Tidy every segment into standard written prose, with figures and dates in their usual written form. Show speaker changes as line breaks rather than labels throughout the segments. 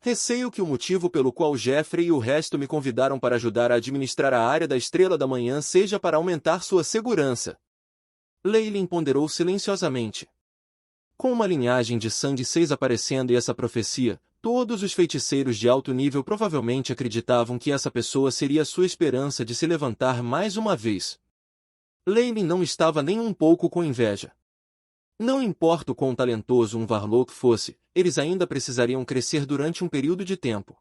Receio que o motivo pelo qual Jeffrey e o resto me convidaram para ajudar a administrar a área da Estrela da Manhã seja para aumentar sua segurança. Leyline ponderou silenciosamente. Com uma linhagem de sangue 6 aparecendo e essa profecia, todos os feiticeiros de alto nível provavelmente acreditavam que essa pessoa seria sua esperança de se levantar mais uma vez. Leyline não estava nem um pouco com inveja. Não importa o quão talentoso um Varlock fosse, eles ainda precisariam crescer durante um período de tempo.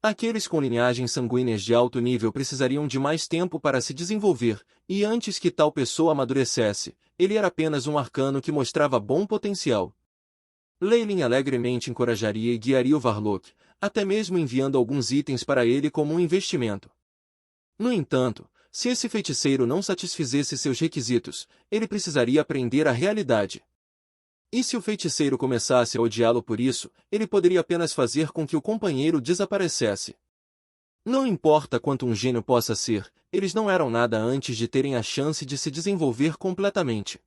Aqueles com linhagens sanguíneas de alto nível precisariam de mais tempo para se desenvolver, e antes que tal pessoa amadurecesse, ele era apenas um arcano que mostrava bom potencial. Leyline alegremente encorajaria e guiaria o Varlock, até mesmo enviando alguns itens para ele como um investimento. No entanto, se esse feiticeiro não satisfizesse seus requisitos, ele precisaria aprender a realidade. E se o feiticeiro começasse a odiá-lo por isso, ele poderia apenas fazer com que o companheiro desaparecesse. Não importa quanto um gênio possa ser, eles não eram nada antes de terem a chance de se desenvolver completamente.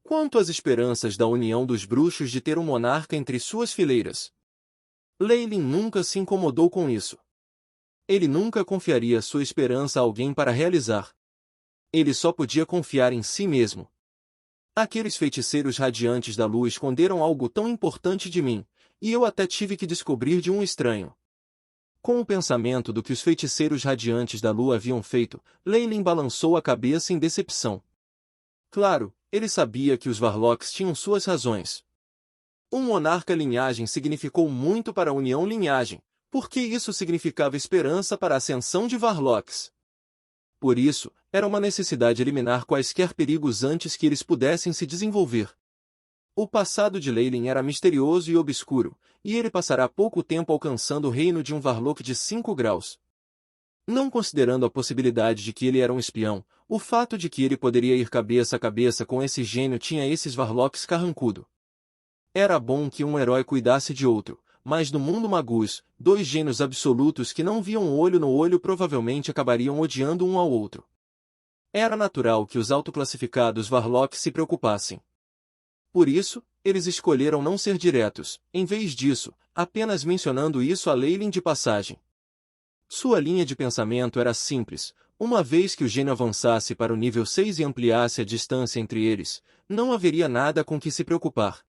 Quanto às esperanças da união dos bruxos de ter um monarca entre suas fileiras, Leyline nunca se incomodou com isso. Ele nunca confiaria sua esperança a alguém para realizar. Ele só podia confiar em si mesmo. Aqueles feiticeiros radiantes da lua esconderam algo tão importante de mim, e eu até tive que descobrir de um estranho. Com o pensamento do que os feiticeiros radiantes da lua haviam feito, Leyline balançou a cabeça em decepção. Claro, ele sabia que os Varlocks tinham suas razões. Um monarca linhagem significou muito para a união linhagem, porque isso significava esperança para a ascensão de Varlocks. Por isso, era uma necessidade eliminar quaisquer perigos antes que eles pudessem se desenvolver. O passado de Leyline era misterioso e obscuro, e ele passará pouco tempo alcançando o reino de um Varlock de 5 graus. Não considerando a possibilidade de que ele era um espião, o fato de que ele poderia ir cabeça a cabeça com esse gênio tinha esses Varlocks carrancudo. Era bom que um herói cuidasse de outro, mas no mundo Magus, 2 gênios absolutos que não viam olho no olho provavelmente acabariam odiando um ao outro. Era natural que os autoclassificados Varlocks se preocupassem. Por isso, eles escolheram não ser diretos, em vez disso, apenas mencionando isso a Leyline de passagem. Sua linha de pensamento era simples: uma vez que o gênio avançasse para o nível 6 e ampliasse a distância entre eles, não haveria nada com que se preocupar.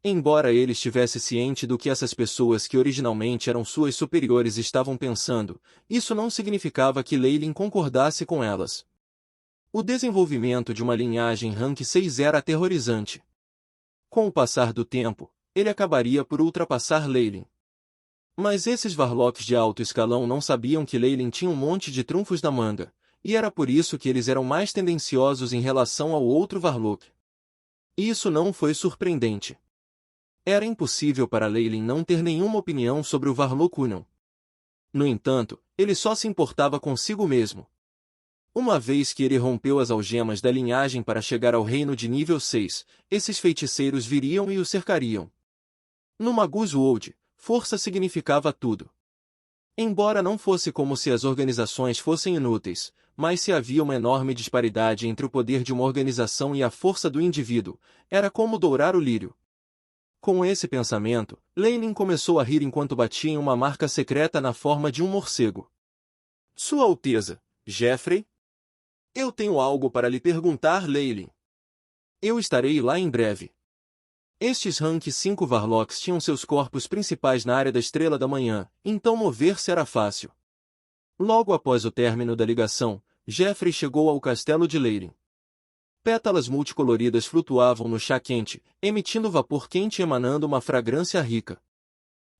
Embora ele estivesse ciente do que essas pessoas que originalmente eram suas superiores estavam pensando, isso não significava que Leyline concordasse com elas. O desenvolvimento de uma linhagem Rank 6 era aterrorizante. Com o passar do tempo, ele acabaria por ultrapassar Leyline. Mas esses Varlocks de alto escalão não sabiam que Leyline tinha um monte de trunfos na manga, e era por isso que eles eram mais tendenciosos em relação ao outro Varlock. Isso não foi surpreendente. Era impossível para Leyline não ter nenhuma opinião sobre o Varlock Union. No entanto, ele só se importava consigo mesmo. Uma vez que ele rompeu as algemas da linhagem para chegar ao reino de nível 6, esses feiticeiros viriam e o cercariam. No Magus World, força significava tudo. Embora não fosse como se as organizações fossem inúteis, mas se havia uma enorme disparidade entre o poder de uma organização e a força do indivíduo, era como dourar o lírio. Com esse pensamento, Leyline começou a rir enquanto batia em uma marca secreta na forma de um morcego. Sua Alteza, Jeffrey? Eu tenho algo para lhe perguntar, Leyline. Eu estarei lá em breve. Estes Rank 5 Varlocks tinham seus corpos principais na área da Estrela da Manhã, então mover-se era fácil. Logo após o término da ligação, Jeffrey chegou ao castelo de Leyline. Pétalas multicoloridas flutuavam no chá quente, emitindo vapor quente e emanando uma fragrância rica.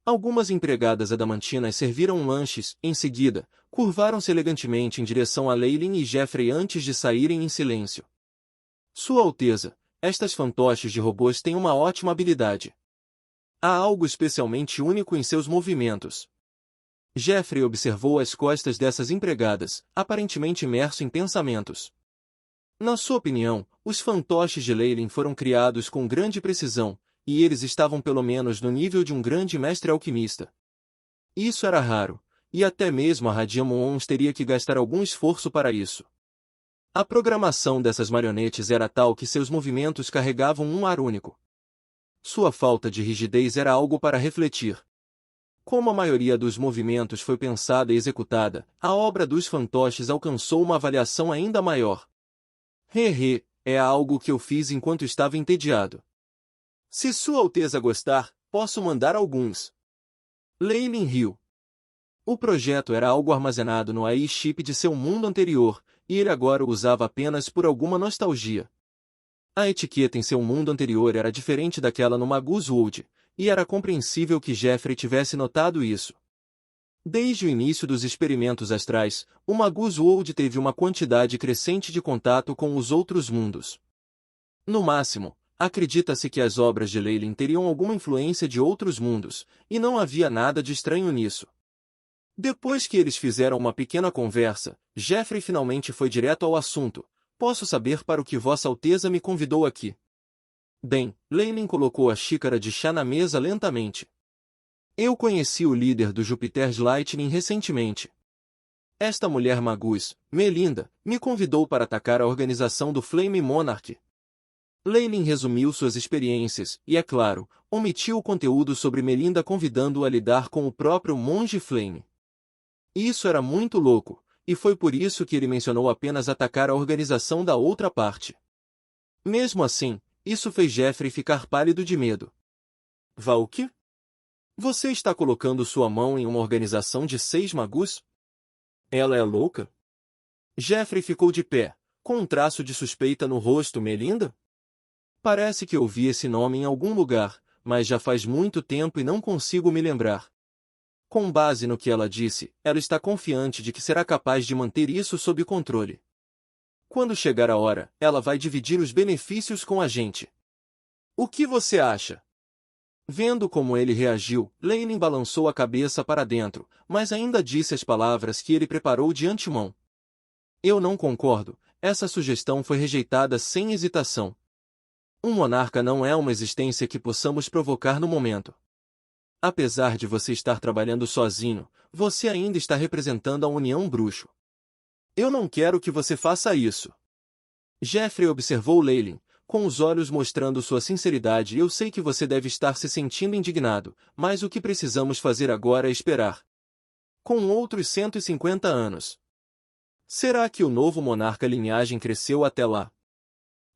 Algumas empregadas adamantinas serviram lanches, em seguida, curvaram-se elegantemente em direção a Leyline e Jeffrey antes de saírem em silêncio. Sua Alteza, estas fantoches de robôs têm uma ótima habilidade. Há algo especialmente único em seus movimentos. Jeffrey observou as costas dessas empregadas, aparentemente imerso em pensamentos. Na sua opinião, os fantoches de Leyline foram criados com grande precisão, e eles estavam pelo menos no nível de um grande mestre alquimista. Isso era raro, e até mesmo a Radiamon Ons teria que gastar algum esforço para isso. A programação dessas marionetes era tal que seus movimentos carregavam um ar único. Sua falta de rigidez era algo para refletir. Como a maioria dos movimentos foi pensada e executada, a obra dos fantoches alcançou uma avaliação ainda maior. É algo que eu fiz enquanto estava entediado. Se Sua Alteza gostar, posso mandar alguns. Leilin riu. O projeto era algo armazenado no AI-chip de seu mundo anterior, e ele agora o usava apenas por alguma nostalgia. A etiqueta em seu mundo anterior era diferente daquela no Magus World, e era compreensível que Jeffrey tivesse notado isso. Desde o início dos experimentos astrais, o Magus World teve uma quantidade crescente de contato com os outros mundos. No máximo, acredita-se que as obras de Leilin teriam alguma influência de outros mundos, e não havia nada de estranho nisso. Depois que eles fizeram uma pequena conversa, Jeffrey finalmente foi direto ao assunto. Posso saber para o que Vossa Alteza me convidou aqui? Bem, Leilin colocou a xícara de chá na mesa lentamente. Eu conheci o líder do Jupiter's Lightning recentemente. Esta mulher Magus, Melinda, me convidou para atacar a organização do Flame Monarch. Leilin resumiu suas experiências e, é claro, omitiu o conteúdo sobre Melinda convidando-o a lidar com o próprio Monge Flame. Isso era muito louco, e foi por isso que ele mencionou apenas atacar a organização da outra parte. Mesmo assim, isso fez Jeffrey ficar pálido de medo. Valky? Você está colocando sua mão em uma organização de 6 magus? Ela é louca? Jeffrey ficou de pé, com um traço de suspeita no rosto. Melinda? Parece que ouvi esse nome em algum lugar, mas já faz muito tempo e não consigo me lembrar. Com base no que ela disse, ela está confiante de que será capaz de manter isso sob controle. Quando chegar a hora, ela vai dividir os benefícios com a gente. O que você acha? Vendo como ele reagiu, Leilin balançou a cabeça para dentro, mas ainda disse as palavras que ele preparou de antemão. Eu não concordo, essa sugestão foi rejeitada sem hesitação. Um monarca não é uma existência que possamos provocar no momento. Apesar de você estar trabalhando sozinho, você ainda está representando a União Bruxo. Eu não quero que você faça isso. Jeffrey observou Leilin, com os olhos mostrando sua sinceridade. Eu sei que você deve estar se sentindo indignado, mas o que precisamos fazer agora é esperar. Com outros 150 anos. Será que o novo monarca linhagem cresceu até lá?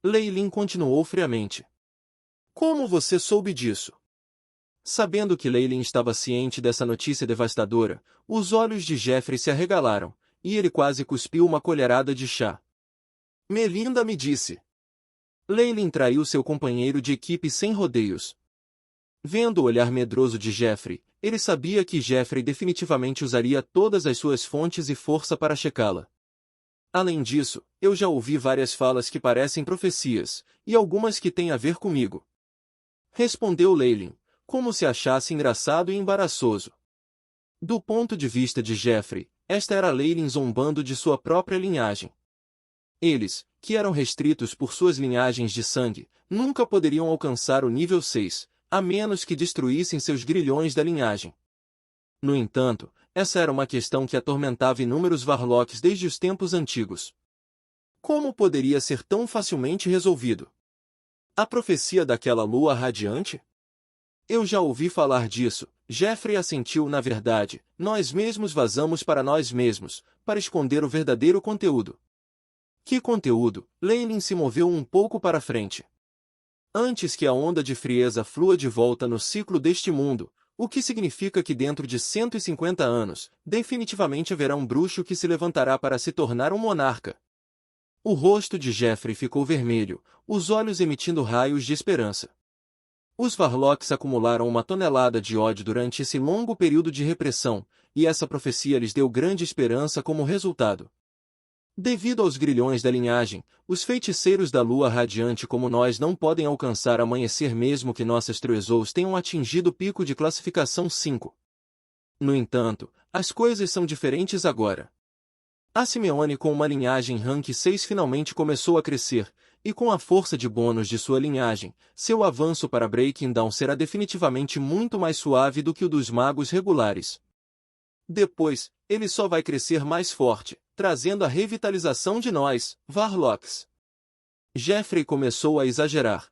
Leilin continuou friamente. Como você soube disso? Sabendo que Leilin estava ciente dessa notícia devastadora, os olhos de Jeffrey se arregalaram, e ele quase cuspiu uma colherada de chá. Melinda me disse. Leilin traiu seu companheiro de equipe sem rodeios. Vendo o olhar medroso de Jeffrey, ele sabia que Jeffrey definitivamente usaria todas as suas fontes e força para checá-la. Além disso, eu já ouvi várias falas que parecem profecias, e algumas que têm a ver comigo. Respondeu Leilin, como se achasse engraçado e embaraçoso. Do ponto de vista de Jeffrey, esta era Leilin zombando de sua própria linhagem. Eles, que eram restritos por suas linhagens de sangue, nunca poderiam alcançar o nível 6, a menos que destruíssem seus grilhões da linhagem. No entanto, essa era uma questão que atormentava inúmeros Varlocks desde os tempos antigos. Como poderia ser tão facilmente resolvido? A profecia daquela lua radiante? Eu já ouvi falar disso. Jeffrey assentiu. Na verdade, nós mesmos vazamos para nós mesmos, para esconder o verdadeiro conteúdo. Que conteúdo? Leilin se moveu um pouco para frente. Antes que a onda de frieza flua de volta no ciclo deste mundo, o que significa que dentro de 150 anos, definitivamente haverá um bruxo que se levantará para se tornar um monarca. O rosto de Jeffrey ficou vermelho, os olhos emitindo raios de esperança. Os Varlocks acumularam uma tonelada de ódio durante esse longo período de repressão, e essa profecia lhes deu grande esperança como resultado. Devido aos grilhões da linhagem, os feiticeiros da lua radiante como nós não podem alcançar amanhecer mesmo que nossas Truezous tenham atingido o pico de classificação 5. No entanto, as coisas são diferentes agora. A Simeone com uma linhagem rank 6 finalmente começou a crescer, e com a força de bônus de sua linhagem, seu avanço para Breaking Dawn será definitivamente muito mais suave do que o dos magos regulares. Depois, ele só vai crescer mais forte, trazendo a revitalização de nós, Varlocks. Jeffrey começou a exagerar.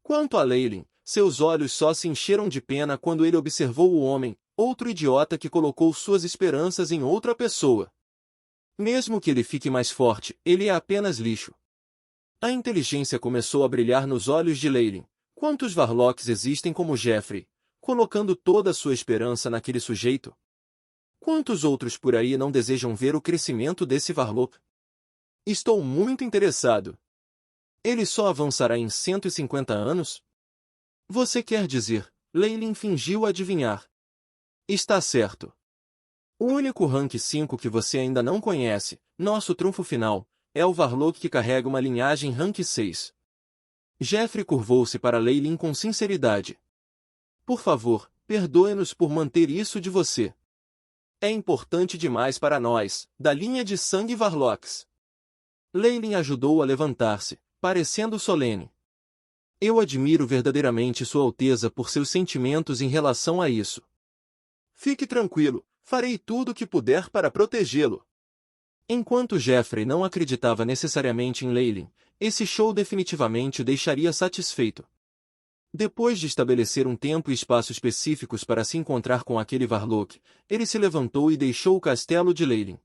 Quanto a Leilin, seus olhos só se encheram de pena quando ele observou o homem, outro idiota que colocou suas esperanças em outra pessoa. Mesmo que ele fique mais forte, ele é apenas lixo. A inteligência começou a brilhar nos olhos de Leylin. Quantos Varlocks existem como Jeffrey, colocando toda a sua esperança naquele sujeito? Quantos outros por aí não desejam ver o crescimento desse Varlock? Estou muito interessado. Ele só avançará em 150 anos? Você quer dizer, Leylin fingiu adivinhar. Está certo. O único rank 5 que você ainda não conhece, nosso trunfo final, é o Varlock que carrega uma linhagem rank 6. Jeffrey curvou-se para Leylin com sinceridade. Por favor, perdoe-nos por manter isso de você. É importante demais para nós, da linha de sangue Varlocks. Leylin ajudou a levantar-se, parecendo solene. Eu admiro verdadeiramente Sua Alteza por seus sentimentos em relação a isso. Fique tranquilo, farei tudo o que puder para protegê-lo. Enquanto Jeffrey não acreditava necessariamente em Leylin, esse show definitivamente o deixaria satisfeito. Depois de estabelecer um tempo e espaço específicos para se encontrar com aquele Varlock, ele se levantou e deixou o castelo de Leylin.